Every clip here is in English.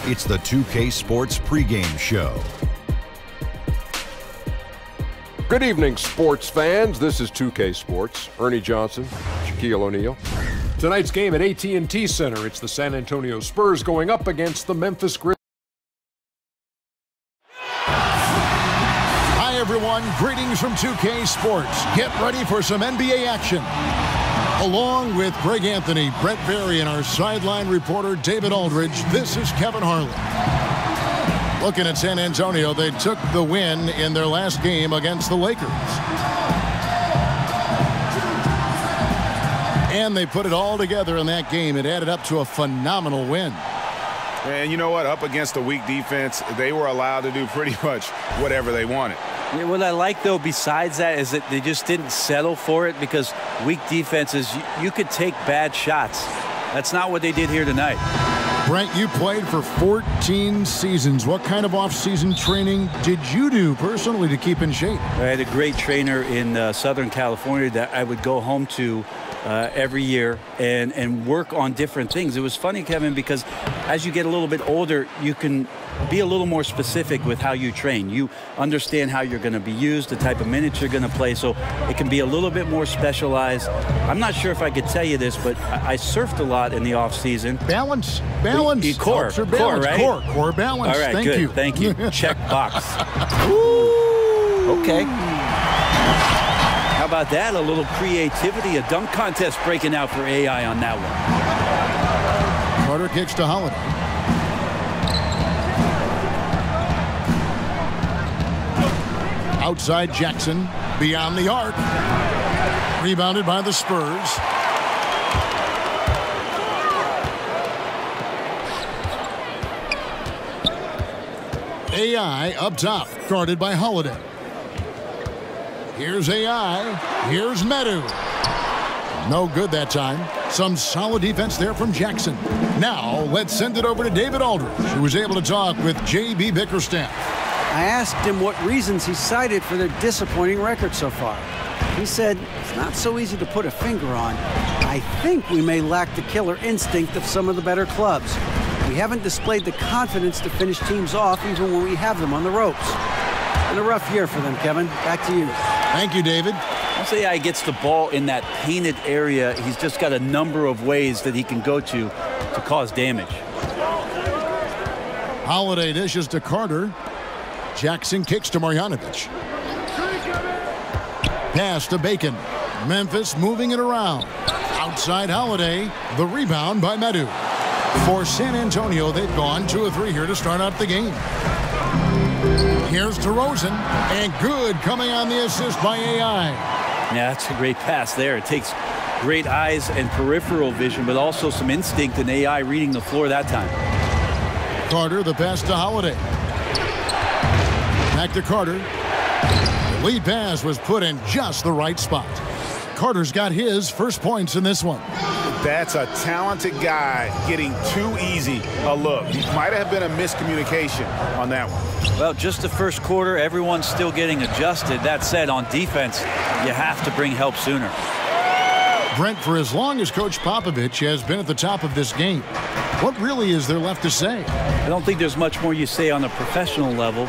It's the 2K Sports pregame show. Good evening, sports fans. This is 2K Sports. Ernie Johnson, Shaquille O'Neal. Tonight's game at AT&T Center. It's the San Antonio Spurs going up against the Memphis Grizzlies. Hi, everyone. Greetings from 2K Sports. Get ready for some NBA action. Along with Greg Anthony, Brett Berry, and our sideline reporter, David Aldridge, this is Kevin Harlan. Looking at San Antonio, they took the win in their last game against the Lakers. And they put it all together in that game. It added up to a phenomenal win. And you know what? Up against a weak defense, they were allowed to do pretty much whatever they wanted. Yeah, what I like, though, besides that, is that they just didn't settle for it, because weak defenses, you could take bad shots. That's not what they did here tonight. Brent, you played for 14 seasons. What kind of off-season training did you do personally to keep in shape? I had a great trainer in Southern California that I would go home to every year and work on different things. It was funny, Kevin, because as you get a little bit older, you can be a little more specific with how you train. You understand how you're going to be used, the type of minutes you're going to play, so it can be a little bit more specialized. I'm not sure if I could tell you this, but I surfed a lot in the off season. Balance. Core, right? Core balance. All right, Thank good. you. Thank you. Check box. Okay. How about that? A little creativity, a dunk contest breaking out for AI on that one. Carter kicks to Holiday. Outside Jackson, beyond the arc. Rebounded by the Spurs. AI up top, guarded by Holiday. Here's AI. Here's Medu. No good that time. Some solid defense there from Jackson. Now, let's send it over to David Aldridge, who was able to talk with J.B. Bickerstaff. I asked him what reasons he cited for their disappointing record so far. He said, it's not so easy to put a finger on. I think we may lack the killer instinct of some of the better clubs. We haven't displayed the confidence to finish teams off even when we have them on the ropes. Been a rough year for them, Kevin. Back to you. Thank you, David. Once AI gets the ball in that painted area, he's just got a number of ways that he can go to cause damage. Holiday dishes to Carter. Jackson kicks to Marjanovic. Pass to Bacon. Memphis moving it around. Outside Holiday. The rebound by Medu. For San Antonio, they've gone 2 of 3 here to start out the game. Here's DeRozan. And good coming on the assist by AI. Yeah, that's a great pass there. It takes great eyes and peripheral vision, but also some instinct in AI reading the floor that time. Carter, the pass to Holiday. Back to Carter. The lead pass was put in just the right spot. Carter's got his first points in this one. That's a talented guy getting too easy a look. Might have been a miscommunication on that one. Well, just the first quarter, everyone's still getting adjusted. That said, on defense, you have to bring help sooner. Brent, for as long as Coach Popovich has been at the top of this game, what really is there left to say? I don't think there's much more you say on a professional level,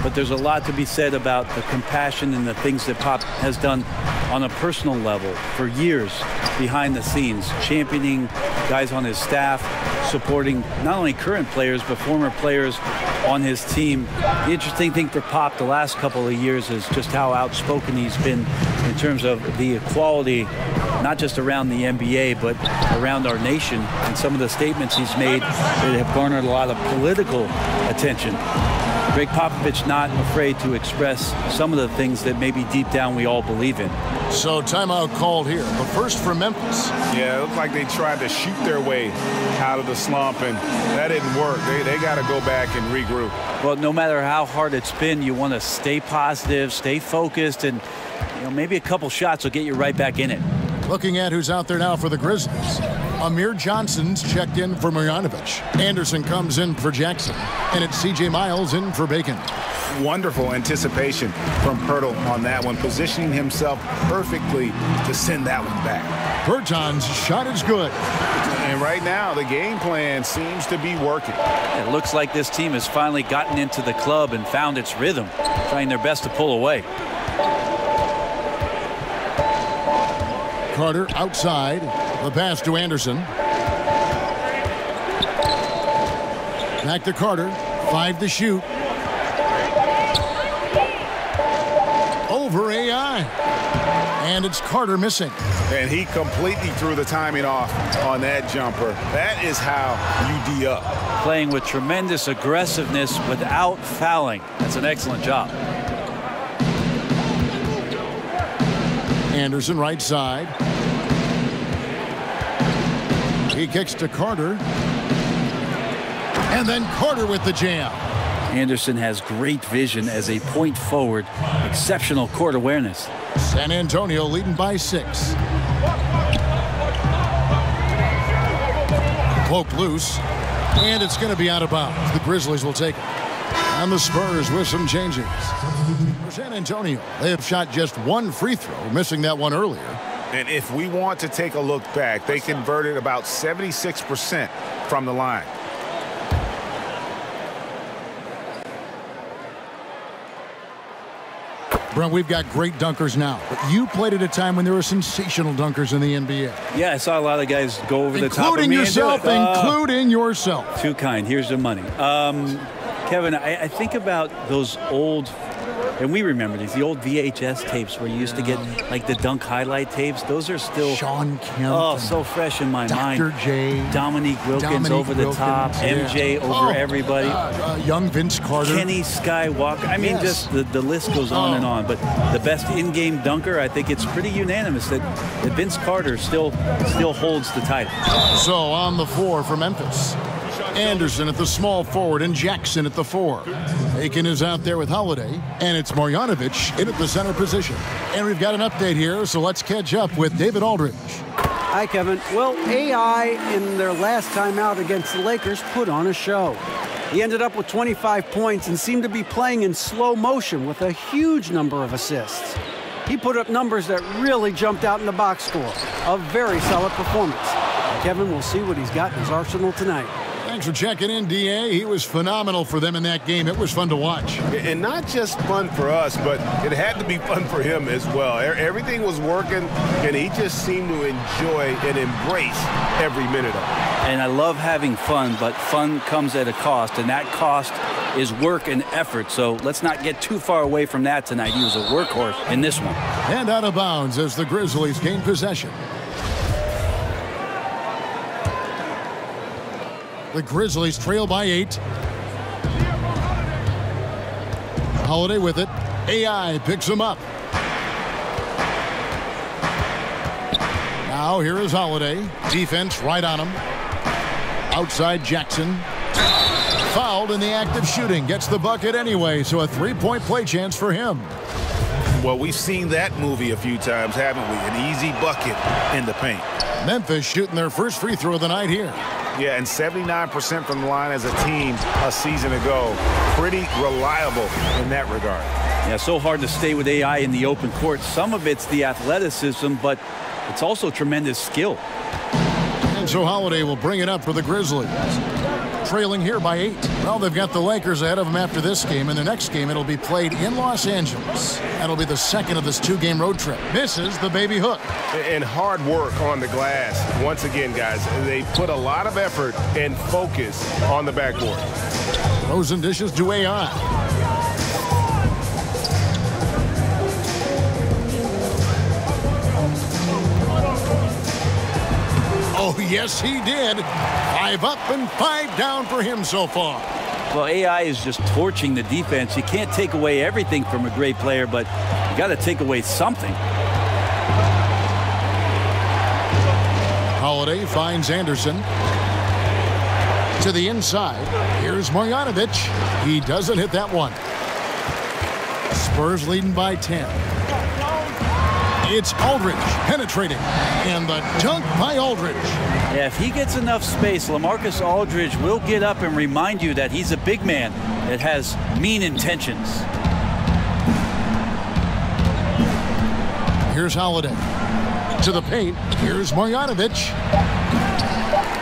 but there's a lot to be said about the compassion and the things that Pop has done on a personal level for years behind the scenes, championing guys on his staff, supporting not only current players, but former players on his team. The interesting thing for Pop the last couple of years is just how outspoken he's been in terms of the equality, not just around the NBA, but around our nation, and some of the statements he's made that have garnered a lot of political attention. Greg Popovich not afraid to express some of the things that maybe deep down we all believe in. So timeout called here, but first for Memphis. Yeah, it looked like they tried to shoot their way out of the slump, and that didn't work. They got to go back and regroup. Well, no matter how hard it's been, you want to stay positive, stay focused, and maybe a couple shots will get you right back in it. Looking at who's out there now for the Grizzlies. Amir Johnson's checked in for Marjanovic. Anderson comes in for Jackson. And it's C.J. Miles in for Bacon. Wonderful anticipation from Pirtle on that one, positioning himself perfectly to send that one back. Berton's shot is good. And right now, the game plan seems to be working. It looks like this team has finally gotten into the club and found its rhythm, trying their best to pull away. Carter outside. The pass to Anderson. Back to Carter. 5 to shoot. Over AI. And it's Carter missing. And he completely threw the timing off on that jumper. That is how you D up. Playing with tremendous aggressiveness without fouling. That's an excellent job. Anderson right side. He kicks to Carter. And then Carter with the jam. Anderson has great vision as a point forward. Exceptional court awareness. San Antonio leading by 6. Poked loose. And it's going to be out of bounds. The Grizzlies will take it. And the Spurs with some changes. For San Antonio, they have shot just 1 free throw, missing that one earlier. And if we want to take a look back, they converted about 76% from the line. Brent, we've got great dunkers now, but you played at a time when there were sensational dunkers in the NBA. Yeah, I saw a lot of guys go over the top of me. Including yourself. Too kind. Here's the money. Kevin, I think about those old, and we remember these, the old VHS tapes where you used to get like the dunk highlight tapes. Those are still Sean Kemp. Oh, so fresh in my mind. Dr. J. Dominique Wilkins over the top. MJ over everybody. Young Vince Carter. Kenny Skywalker. I mean, just the list goes on and on. But the best in-game dunker, I think it's pretty unanimous that Vince Carter still holds the title. So on the floor for Memphis. Anderson at the small forward and Jackson at the 4. Aiken is out there with Holiday, and it's Marjanovic in at the center position. And we've got an update here, so let's catch up with David Aldridge. Hi, Kevin. Well, AI in their last time out against the Lakers put on a show. He ended up with 25 points and seemed to be playing in slow motion with a huge number of assists. He put up numbers that really jumped out in the box score. A very solid performance. Kevin, we'll see what he's got in his arsenal tonight. Thanks for checking in, DA. He was phenomenal for them in that game. It was fun to watch. And not just fun for us, but it had to be fun for him as well. Everything was working, and he just seemed to enjoy and embrace every minute of it. And I love having fun, but fun comes at a cost, and that cost is work and effort. So let's not get too far away from that tonight. He was a workhorse in this one. And out of bounds as the Grizzlies gain possession. The Grizzlies trail by 8. Holiday with it. AI picks him up. Now here is Holiday. Defense right on him. Outside Jackson. Fouled in the act of shooting. Gets the bucket anyway, so a 3-point play chance for him. Well, we've seen that movie a few times, haven't we? An easy bucket in the paint. Memphis shooting their first free throw of the night here. Yeah, and 79% from the line as a team a season ago. Pretty reliable in that regard. Yeah, so hard to stay with AI in the open court. Some of it's the athleticism, but it's also tremendous skill. And so Holiday will bring it up for the Grizzlies. Trailing here by 8. Well, they've got the Lakers ahead of them after this game. In the next game, it'll be played in Los Angeles. That'll be the second of this 2-game road trip. Misses the baby hook. And hard work on the glass. Once again, guys, they put a lot of effort and focus on the backboard. Throws and dishes to AI. Oh, yes, he did. 5 up and 5 down for him so far. Well, AI is just torching the defense. You can't take away everything from a great player, but you got to take away something. Holiday finds Anderson. To the inside. Here's Marjanovic. He doesn't hit that one. Spurs leading by 10. It's Aldridge penetrating, and the dunk by Aldridge. Yeah, if he gets enough space, LaMarcus Aldridge will get up and remind you that he's a big man that has mean intentions. Here's Holiday. To the paint. Here's Marjanovic.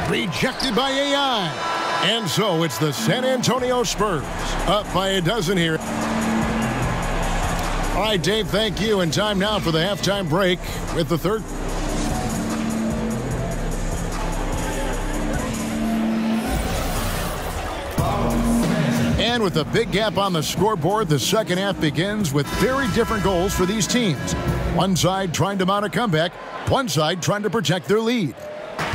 Rejected by AI. And so it's the San Antonio Spurs up by a dozen here. All right, Dave, thank you. And time now for the halftime break with the third. And with a big gap on the scoreboard, the second half begins with very different goals for these teams. One side trying to mount a comeback, one side trying to protect their lead.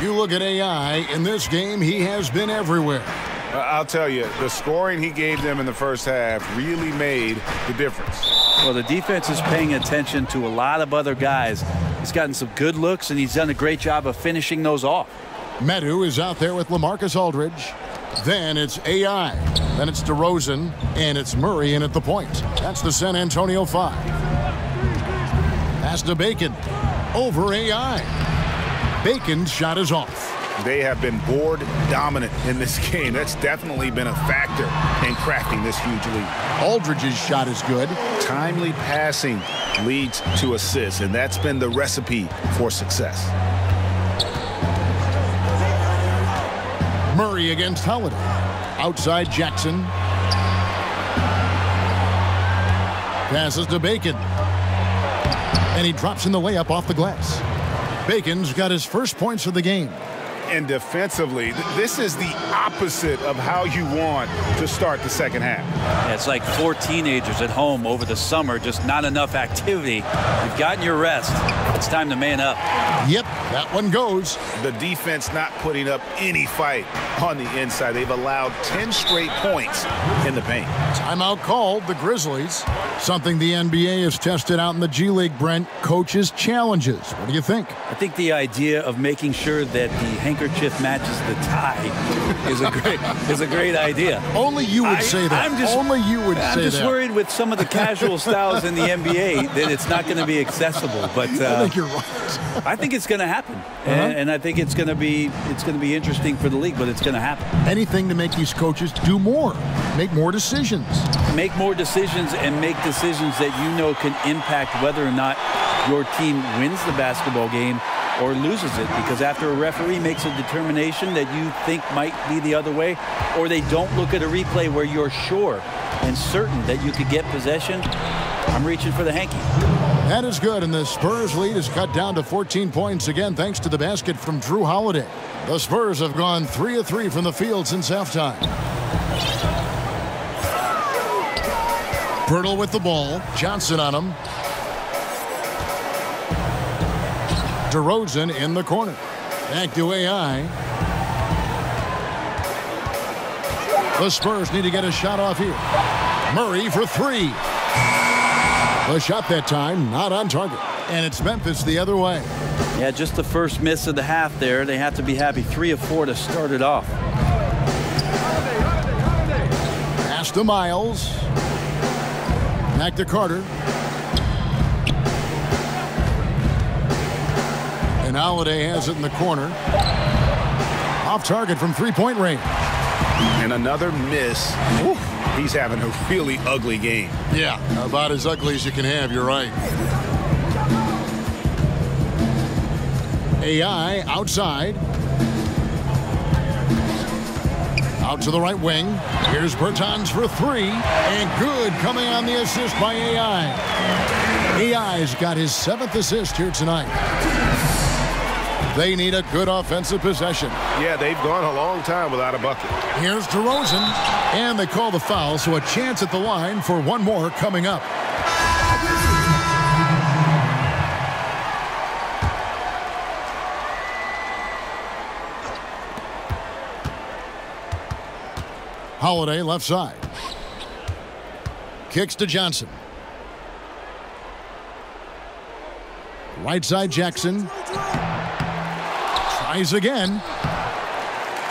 You look at AI, in this game, he has been everywhere. I'll tell you, the scoring he gave them in the first half really made the difference. Well, the defense is paying attention to a lot of other guys. He's gotten some good looks, and he's done a great job of finishing those off. Medu is out there with LaMarcus Aldridge. Then it's AI. Then it's DeRozan, and it's Murray in at the point. That's the San Antonio 5. Pass to Bacon. Over AI. Bacon's shot is off. They have been board dominant in this game. That's definitely been a factor in crafting this huge lead. Aldridge's shot is good. Timely passing leads to assists, and that's been the recipe for success. Murray against Holiday. Outside Jackson. Passes to Bacon. And he drops in the layup off the glass. Bacon's got his first points of the game. And defensively, this is the opposite of how you want to start the second half. Yeah, it's like 4 teenagers at home over the summer, just not enough activity. You've gotten your rest. It's time to man up. Yep, that one goes. The defense not putting up any fight on the inside. They've allowed 10 straight points in the paint. Timeout called, the Grizzlies. Something the NBA has tested out in the G League, Brent. Coaches' challenges. What do you think? I think the idea of making sure that the handkerchief matches the tie is a great idea. Only you would say that. Only you would say that. I'm just worried with some of the casual styles in the NBA that it's not going to be accessible. But I think you're right. I think it's going to happen, and I think it's going to be interesting for the league. But it's going to happen. Anything to make these coaches do more, make more decisions. Make more decisions and make decisions that you know can impact whether or not your team wins the basketball game or loses it, because after a referee makes a determination that you think might be the other way, or they don't look at a replay where you're sure and certain that you could get possession, I'm reaching for the hanky. That is good, and the Spurs lead is cut down to 14 points again thanks to the basket from Drew Holiday. The Spurs have gone 3 of 3 from the field since halftime. Pirtle with the ball. Johnson on him. DeRozan in the corner. Back to AI. The Spurs need to get a shot off here. Murray for 3. The shot that time not on target. And it's Memphis the other way. Yeah, just the first miss of the half there. They have to be happy. 3 of 4 to start it off. Pass to Miles. Back to Carter. And Holiday has it in the corner. Off target from three-point range. And another miss. Ooh, he's having a really ugly game. Yeah, about as ugly as you can have, you're right. AI outside. Out to the right wing. Here's Bertans for 3. And good coming on the assist by AI. AI's got his 7th assist here tonight. They need a good offensive possession. Yeah, they've gone a long time without a bucket. Here's DeRozan. And they call the foul, so a chance at the line for one more coming up. Holiday left side. Kicks to Johnson. Right side Jackson. Tries again.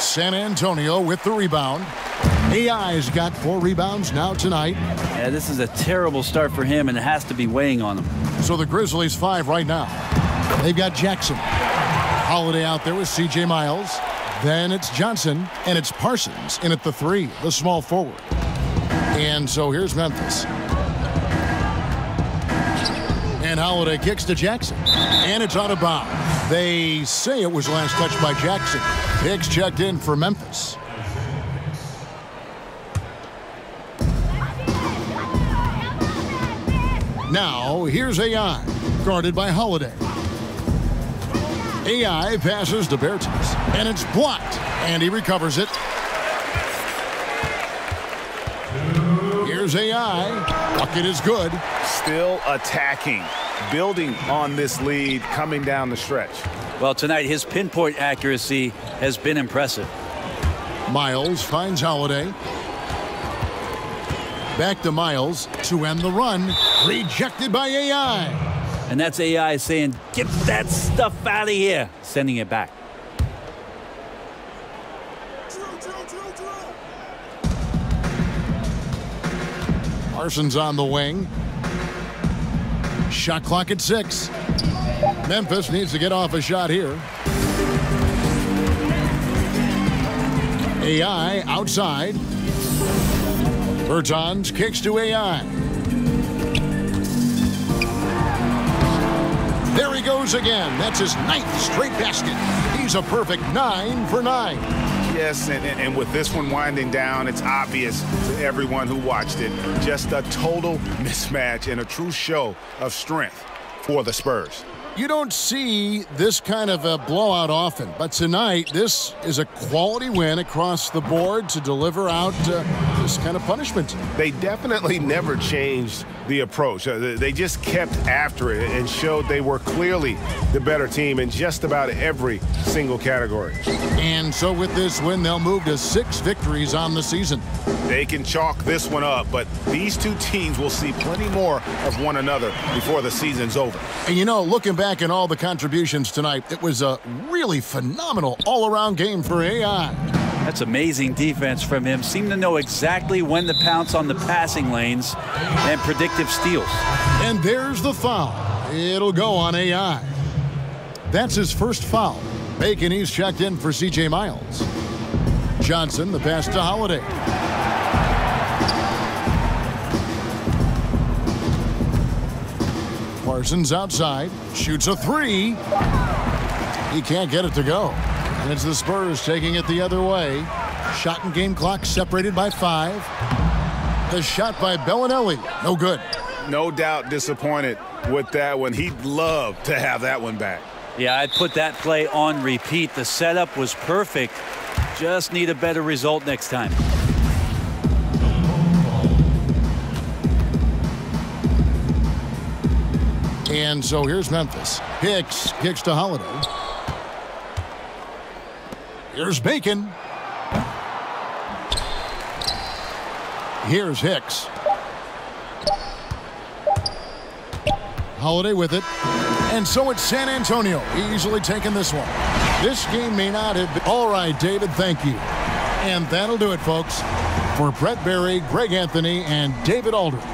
San Antonio with the rebound. AI's got 4 rebounds now tonight. Yeah, this is a terrible start for him, and it has to be weighing on him. So the Grizzlies 5 right now. They've got Jackson. Holiday out there with C.J. Miles. Then it's Johnson, and it's Parsons in at the 3, the small forward. And so here's Memphis. And Holiday kicks to Jackson. And it's out of bounds. They say it was last touched by Jackson. Hicks checked in for Memphis. Now, here's AI, guarded by Holiday. AI passes to Bertens, and it's blocked, and he recovers it. Here's AI. Bucket is good. Still attacking, building on this lead coming down the stretch. Well, tonight his pinpoint accuracy has been impressive. Miles finds Holiday. Back to Miles to end the run. Rejected by AI. And that's AI saying, get that stuff out of here. Sending it back. Parsons on the wing. Shot clock at 6. Memphis needs to get off a shot here. AI outside. Bertans kicks to AI. There he goes again. That's his 9th straight basket. He's a perfect 9 for 9. Yes, and with this one winding down, it's obvious to everyone who watched it. Just a total mismatch and a true show of strength for the Spurs. You don't see this kind of a blowout often, but tonight this is a quality win across the board to deliver out this kind of punishment. They definitely never changed the approach. They just kept after it and showed they were clearly the better team in just about every single category. And so with this win, they'll move to 6 victories on the season. They can chalk this one up, but these two teams will see plenty more of one another before the season's over. And you know, looking back at all the contributions tonight, it was a really phenomenal all-around game for AI. That's amazing defense from him. Seemed to know exactly when to pounce on the passing lanes and predictive steals. And there's the foul. It'll go on AI. That's his first foul. Bacon, he's checked in for C.J. Miles. Johnson, the pass to Holiday. Parsons outside, shoots a 3. He can't get it to go. And it's the Spurs taking it the other way. Shot and game clock separated by 5. The shot by Bellinelli, no good. No doubt disappointed with that one. He'd love to have that one back. Yeah, I'd put that play on repeat. The setup was perfect. Just need a better result next time. And so here's Memphis. Hicks kicks to Holiday. Here's Bacon. Here's Hicks. Holiday with it. And so it's San Antonio easily taking this one. This game may not have been. All right, David, thank you. And that'll do it, folks. For Brett Berry, Greg Anthony, and David Aldridge.